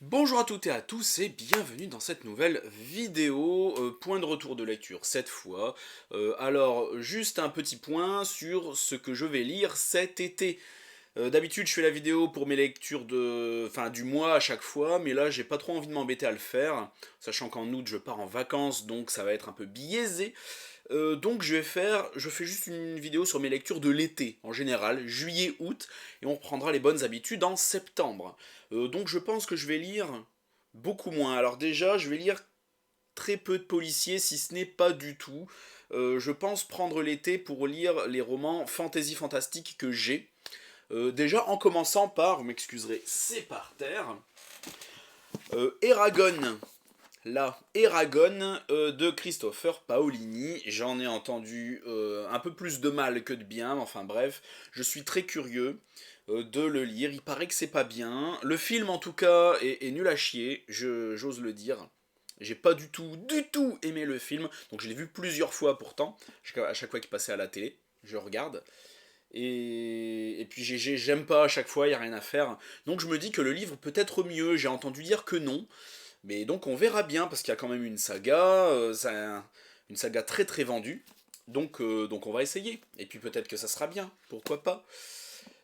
Bonjour à toutes et à tous et bienvenue dans cette nouvelle vidéo, point de retour de lecture cette fois. Alors, juste un petit point sur ce que je vais lire cet été. D'habitude, je fais la vidéo pour mes lectures du mois à chaque fois, mais là, j'ai pas trop envie de m'embêter à le faire, sachant qu'en août, je pars en vacances, donc ça va être un peu biaisé. Donc je fais juste une vidéo sur mes lectures de l'été, en général, juillet, août, et on reprendra les bonnes habitudes en septembre. Donc je pense que je vais lire beaucoup moins. Alors déjà, je vais lire très peu de policiers, si ce n'est pas du tout. Je pense prendre l'été pour lire les romans fantasy fantastiques que j'ai. Déjà en commençant par, vous m'excuserez, c'est par terre, Eragon, la Eragon de Christopher Paolini. J'en ai entendu un peu plus de mal que de bien, enfin bref, je suis très curieux de le lire. Il paraît que c'est pas bien. Le film en tout cas est nul à chier, j'ose le dire. J'ai pas du tout aimé le film, donc je l'ai vu plusieurs fois pourtant, à chaque fois qu'il passait à la télé, je regarde. Et puis j'aime pas à chaque fois, il n'y a rien à faire. Donc je me dis que le livre peut être mieux, j'ai entendu dire que non. Mais donc on verra bien, parce qu'il y a quand même une saga, une saga très très vendue. Donc on va essayer. Et puis peut-être que ça sera bien, pourquoi pas.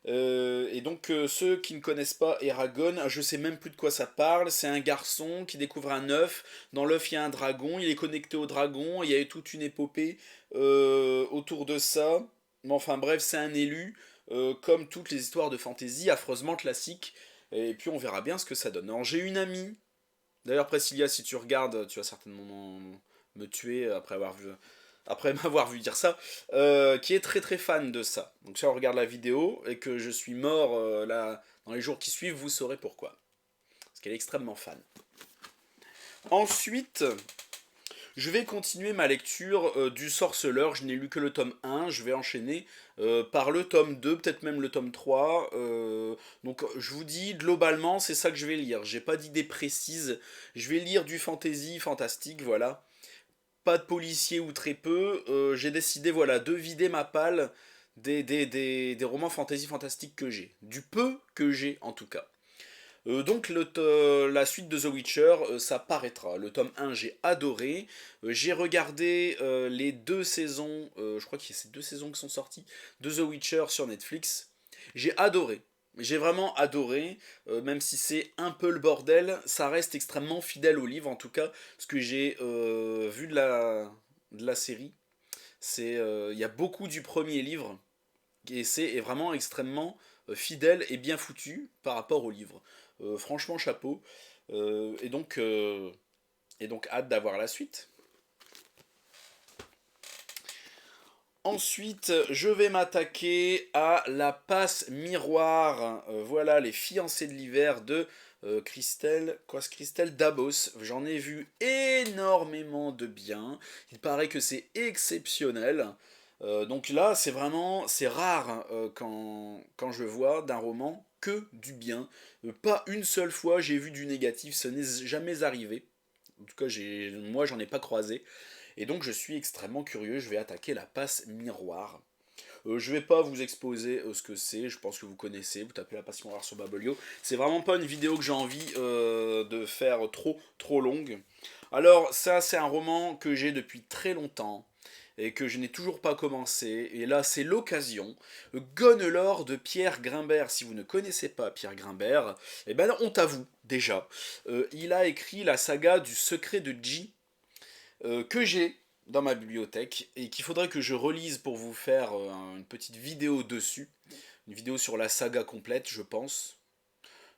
Ceux qui ne connaissent pas Eragon, je sais même plus de quoi ça parle. C'est un garçon qui découvre un œuf. Dans l'œuf il y a un dragon, il est connecté au dragon. Il y a toute une épopée autour de ça. Mais enfin bref, c'est un élu, comme toutes les histoires de fantasy, affreusement classiques. Et puis on verra bien ce que ça donne. Alors j'ai une amie. D'ailleurs, Priscilla, si tu regardes, tu vas certainement me tuer après m'avoir vu dire ça, qui est très très fan de ça. Donc si on regarde la vidéo et que je suis mort là, dans les jours qui suivent, vous saurez pourquoi. Parce qu'elle est extrêmement fan. Ensuite, je vais continuer ma lecture du Sorceleur. Je n'ai lu que le tome 1, je vais enchaîner par le tome 2, peut-être même le tome 3. Donc je vous dis, globalement, c'est ça que je vais lire. J'ai pas d'idée précise. Je vais lire du fantasy, fantastique, voilà. Pas de policier ou très peu. J'ai décidé, voilà, de vider ma palle des romans fantasy fantastiques que j'ai. Du peu que j'ai, en tout cas. La suite de The Witcher, ça paraîtra. Le tome 1, j'ai adoré. J'ai regardé les deux saisons, je crois qu'il y a ces deux saisons qui sont sorties, de The Witcher sur Netflix. J'ai adoré. J'ai vraiment adoré, même si c'est un peu le bordel, ça reste extrêmement fidèle au livre, en tout cas, ce que j'ai vu de la série. Il y a beaucoup du premier livre, et c'est vraiment extrêmement fidèle et bien foutu par rapport au livre. Franchement, chapeau. Euh, et, donc, euh, et donc, hâte d'avoir la suite. Ensuite, je vais m'attaquer à la passe miroir. Voilà, les fiancés de l'hiver de Christelle Dabos. J'en ai vu énormément de bien. Il paraît que c'est exceptionnel. Donc là, c'est rare hein, quand je vois d'un roman que du bien. Pas une seule fois j'ai vu du négatif, ce n'est jamais arrivé. En tout cas, moi, j'en ai pas croisé. Et donc, je suis extrêmement curieux. Je vais attaquer la passe miroir. Je vais pas vous exposer ce que c'est, je pense que vous connaissez, vous tapez la passe miroir sur Babelio. C'est vraiment pas une vidéo que j'ai envie de faire trop longue. Alors ça c'est un roman que j'ai depuis très longtemps et que je n'ai toujours pas commencé. Et là c'est l'occasion. Gonelore de Pierre Grimbert. Si vous ne connaissez pas Pierre Grimbert, eh ben honte à vous déjà. Il a écrit la saga du secret de G que j'ai dans ma bibliothèque et qu'il faudrait que je relise pour vous faire une petite vidéo dessus. Une vidéo sur la saga complète, je pense.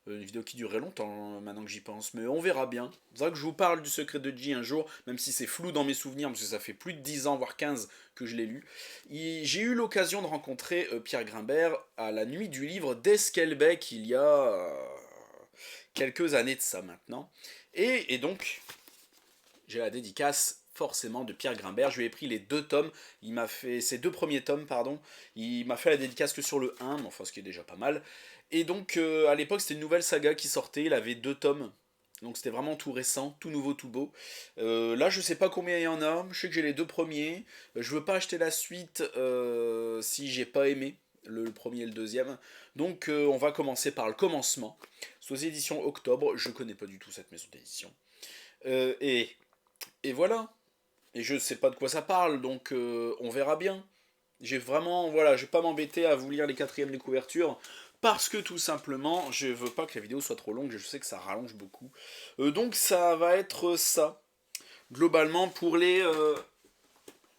Une vidéo qui durerait longtemps maintenant que j'y pense, mais on verra bien. C'est vrai que je vous parle du secret de G un jour, même si c'est flou dans mes souvenirs, parce que ça fait plus de 10 ans, voire 15 que je l'ai lu. J'ai eu l'occasion de rencontrer Pierre Grimbert à la nuit du livre d'Esquelbec il y a quelques années de ça maintenant. Et donc, j'ai la dédicace forcément de Pierre Grimbert. Je lui ai pris les deux tomes. Il m'a fait ces deux premiers tomes, pardon. Il m'a fait la dédicace que sur le 1, mais enfin ce qui est déjà pas mal. Et donc à l'époque c'était une nouvelle saga qui sortait. Il avait deux tomes. Donc c'était vraiment tout récent, tout nouveau, tout beau. Là je sais pas combien il y en a. Je sais que j'ai les deux premiers. Je veux pas acheter la suite si j'ai pas aimé. le premier et le deuxième. Donc on va commencer par le commencement. C'est aux éditions Octobre, je connais pas du tout cette maison d'édition. Euh, et, et voilà. Et je sais pas de quoi ça parle, donc on verra bien. J'ai vraiment, voilà, je vais pas m'embêter à vous lire les quatrièmes de couverture, parce que tout simplement, je veux pas que la vidéo soit trop longue, je sais que ça rallonge beaucoup. Donc ça va être ça, globalement,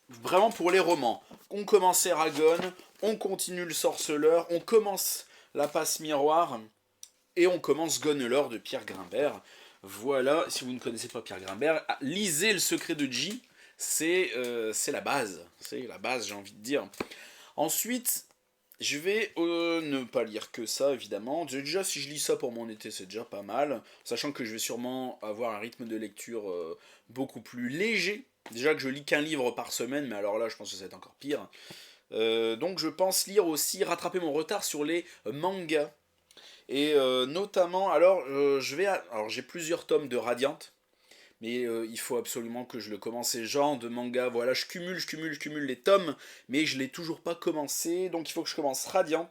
vraiment pour les romans. On commence Eragon, on continue le Sorceleur, on commence la passe miroir, et on commence Gonelor de Pierre Grimbert. Voilà, si vous ne connaissez pas Pierre Grimbert, lisez Le Secret de Ji, c'est la base. C'est la base, j'ai envie de dire. Ensuite, je vais ne pas lire que ça, évidemment. Déjà, si je lis ça pour mon été, c'est déjà pas mal. Sachant que je vais sûrement avoir un rythme de lecture beaucoup plus léger. Déjà que je lis qu'un livre par semaine, mais alors là, je pense que ça va être encore pire. Donc je pense lire aussi, rattraper mon retard sur les mangas. Et notamment, alors j'ai plusieurs tomes de Radiant, mais il faut absolument que je le commence. Ces genres de manga, voilà, je cumule les tomes, mais je l'ai toujours pas commencé, donc il faut que je commence Radiant.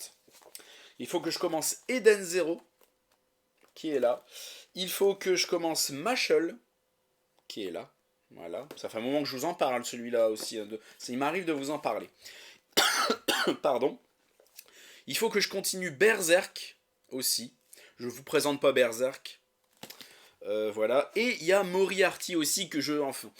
Il faut que je commence Eden Zero, qui est là. Il faut que je commence Mashle, qui est là. Voilà, ça fait un moment que je vous en parle, celui-là aussi. Il m'arrive de vous en parler. Pardon. Il faut que je continue Berserk aussi. Je vous présente pas Berserk. Voilà. Et il y a Moriarty aussi que je. Enfin,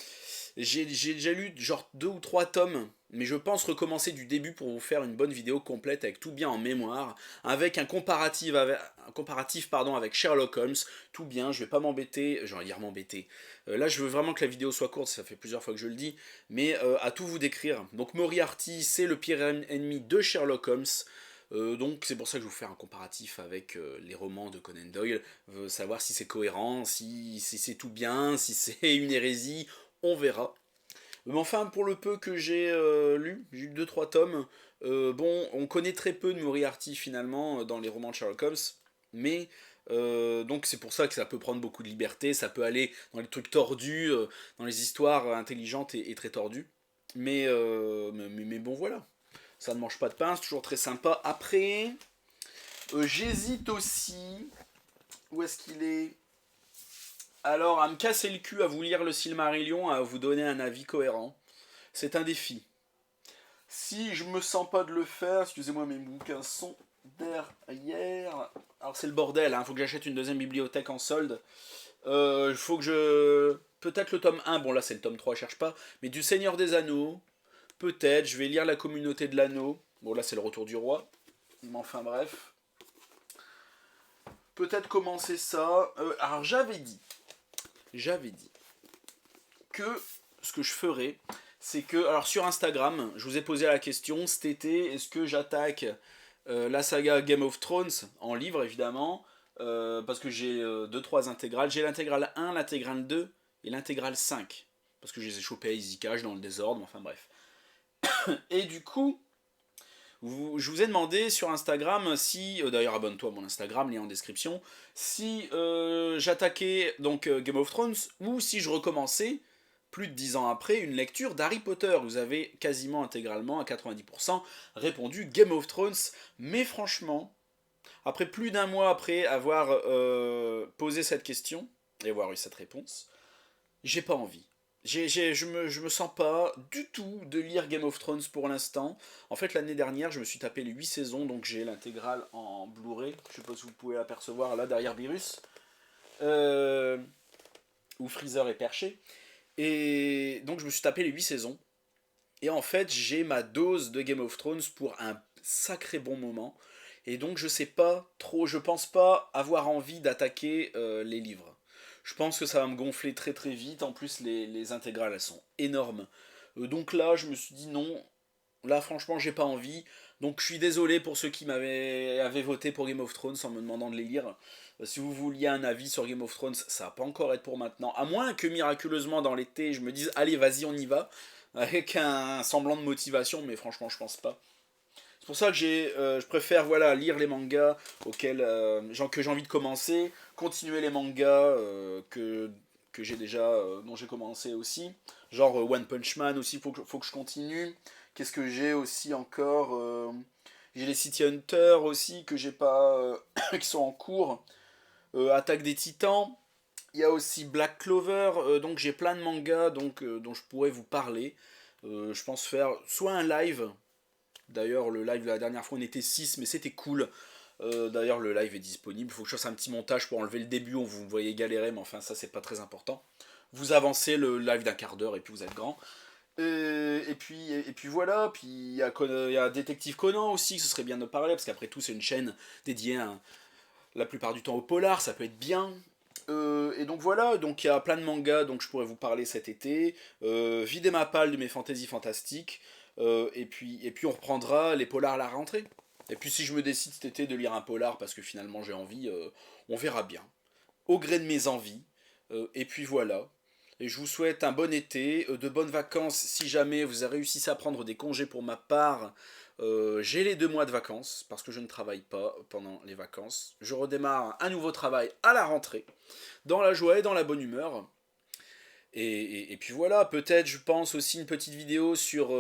j'ai déjà lu genre 2 ou 3 tomes, mais je pense recommencer du début pour vous faire une bonne vidéo complète avec tout bien en mémoire, avec un comparatif pardon, avec Sherlock Holmes, tout bien, je vais pas m'embêter, j'allais dire m'embêter. Là je veux vraiment que la vidéo soit courte, ça fait plusieurs fois que je le dis, mais à tout vous décrire. Donc Moriarty, c'est le pire ennemi de Sherlock Holmes. Donc c'est pour ça que je vais vous faire un comparatif avec les romans de Conan Doyle, savoir si c'est cohérent, si c'est tout bien, si c'est une hérésie, on verra. Mais enfin, pour le peu que j'ai eu 2 3 tomes, bon, on connaît très peu de Moriarty finalement dans les romans de Sherlock Holmes, mais donc c'est pour ça que ça peut prendre beaucoup de liberté, ça peut aller dans les trucs tordus, dans les histoires intelligentes et très tordues. Mais bon voilà, ça ne mange pas de pain, c'est toujours très sympa. Après, j'hésite aussi, où est-ce qu'il est alors, à me casser le cul à vous lire le Silmarillion, à vous donner un avis cohérent, c'est un défi. Si je me sens pas de le faire, excusez-moi, mes bouquins sont derrière. Alors c'est le bordel, hein, faut que j'achète une deuxième bibliothèque en solde. Faut que je... Peut-être le tome 1, bon là c'est le tome 3, je cherche pas, mais du Seigneur des Anneaux, peut-être, je vais lire La Communauté de l'Anneau. Bon là c'est le Retour du Roi, mais enfin bref. Peut-être commencer ça. Alors j'avais dit que ce que je ferais, c'est que, alors sur Instagram, je vous ai posé la question cet été, est-ce que j'attaque la saga Game of Thrones en livre évidemment, parce que j'ai 2 3 intégrales. J'ai l'intégrale 1, l'intégrale 2 et l'intégrale 5. Parce que je les ai chopées à Easy Cash dans le désordre, enfin bref. Et du coup, je vous ai demandé sur Instagram si, d'ailleurs abonne-toi à mon Instagram, lien en description, si j'attaquais donc Game of Thrones ou si je recommençais plus de 10 ans après une lecture d'Harry Potter. Vous avez quasiment intégralement à 90% répondu Game of Thrones, mais franchement, après plus d'un mois après avoir posé cette question et avoir eu cette réponse, j'ai pas envie. Je me sens pas du tout de lire Game of Thrones pour l'instant. En fait, l'année dernière, je me suis tapé les 8 saisons, donc j'ai l'intégrale en Blu-ray. Je sais pas si vous pouvez l'apercevoir là derrière Virus. Euh, où Freezer est perché. Et donc, je me suis tapé les 8 saisons. Et en fait, j'ai ma dose de Game of Thrones pour un sacré bon moment. Et donc, je sais pas trop, je pense pas avoir envie d'attaquer les livres. Je pense que ça va me gonfler très très vite. En plus, les intégrales, elles sont énormes. Donc là, je me suis dit non. Là, franchement, j'ai pas envie. Donc, je suis désolé pour ceux qui avaient voté pour Game of Thrones en me demandant de les lire. Si vous vouliez un avis sur Game of Thrones, ça va pas encore être pour maintenant. À moins que miraculeusement dans l'été, je me dise allez, vas-y, on y va. Avec un semblant de motivation, mais franchement, je pense pas. C'est pour ça que je préfère voilà, lire les mangas que j'ai envie de commencer, continuer les mangas que j'ai déjà, dont j'ai commencé aussi. Genre One Punch Man aussi, faut que je continue. Qu'est-ce que j'ai aussi encore J'ai les City Hunter aussi que j'ai pas, qui sont en cours. Attaque des Titans. Il y a aussi Black Clover, donc j'ai plein de mangas dont je pourrais vous parler. Je pense faire soit un live. D'ailleurs, le live de la dernière fois, on était 6 mais c'était cool. D'ailleurs, le live est disponible. Il faut que je fasse un petit montage pour enlever le début. On vous voyez galérer, mais enfin, ça, c'est pas très important. Vous avancez le live d'un quart d'heure et puis vous êtes grand. Et puis voilà. Puis il y a Détective Conan aussi, ce serait bien de parler, parce qu'après tout, c'est une chaîne dédiée la plupart du temps au polar. Ça peut être bien. Et donc voilà, donc il y a plein de mangas donc je pourrais vous parler cet été. Vider ma palle de mes fantaisies fantastiques. Et puis on reprendra les polars à la rentrée. Et puis si je me décide cet été de lire un polar parce que finalement j'ai envie, on verra bien. Au gré de mes envies. Et puis voilà. Et je vous souhaite un bon été, de bonnes vacances si jamais vous réussissez à prendre des congés pour ma part. J'ai les 2 mois de vacances parce que je ne travaille pas pendant les vacances. Je redémarre un nouveau travail à la rentrée, dans la joie et dans la bonne humeur. Et puis voilà, peut-être je pense aussi une petite vidéo sur...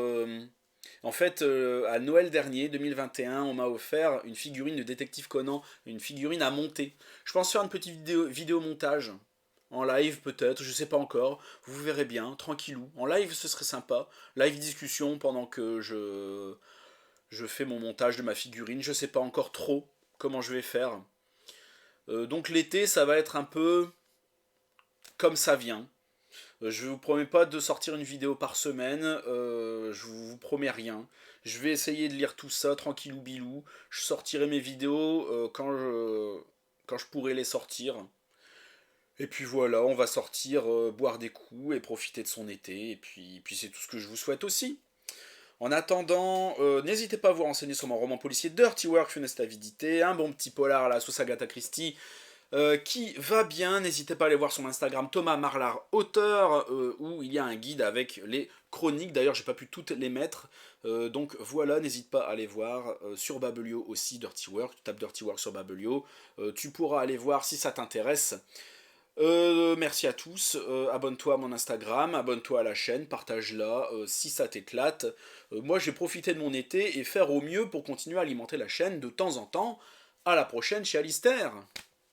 en fait, à Noël dernier, 2021, on m'a offert une figurine de Détective Conan, une figurine à monter. Je pense faire une petite vidéo montage, en live peut-être, je sais pas encore, vous verrez bien, tranquillou. En live ce serait sympa, live discussion pendant que je fais mon montage de ma figurine, je sais pas encore trop comment je vais faire. Donc l'été ça va être un peu comme ça vient. Je vous promets pas de sortir une vidéo par semaine, je vous promets rien. Je vais essayer de lire tout ça tranquillou bilou. Je sortirai mes vidéos quand je pourrai les sortir. Et puis voilà, on va sortir, boire des coups et profiter de son été. Et puis c'est tout ce que je vous souhaite aussi. En attendant, n'hésitez pas à vous renseigner sur mon roman policier Dirty Work, Funeste Avidité, un bon petit polar à la sauce Agatha Christie, qui va bien. N'hésitez pas à aller voir son Instagram Thomas Marlar auteur, où il y a un guide avec les chroniques. D'ailleurs, j'ai pas pu toutes les mettre. Donc voilà, n'hésite pas à aller voir. Sur Babelio aussi, Dirty Work. Tu tapes Dirty Work sur Babelio. Tu pourras aller voir si ça t'intéresse. Merci à tous, abonne-toi à mon Instagram, abonne-toi à la chaîne, partage-la si ça t'éclate. Moi j'ai profité de mon été et faire au mieux pour continuer à alimenter la chaîne de temps en temps. À la prochaine chez Alistair.